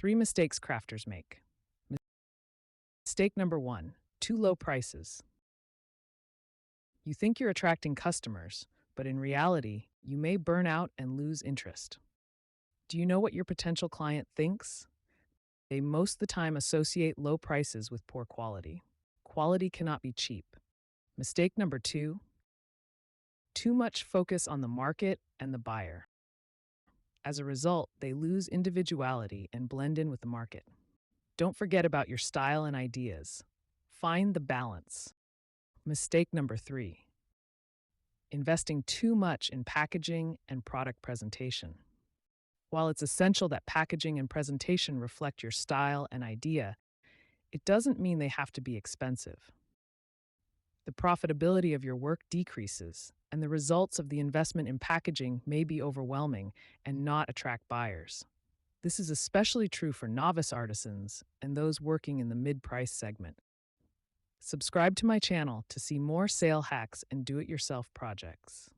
Three mistakes crafters make. Mistake number one, too low prices. You think you're attracting customers, but in reality, you may burn out and lose interest. Do you know what your potential client thinks? They most of the time associate low prices with poor quality. Quality cannot be cheap. Mistake number two, too much focus on the market and the buyer. As a result, they lose individuality and blend in with the market. Don't forget about your style and ideas. Find the balance. Mistake number three, investing too much in packaging and product presentation. While it's essential that packaging and presentation reflect your style and idea, it doesn't mean they have to be expensive. The profitability of your work decreases, and the results of the investment in packaging may be overwhelming and not attract buyers. This is especially true for novice artisans and those working in the mid-price segment. Subscribe to my channel to see more sale hacks and do-it-yourself projects.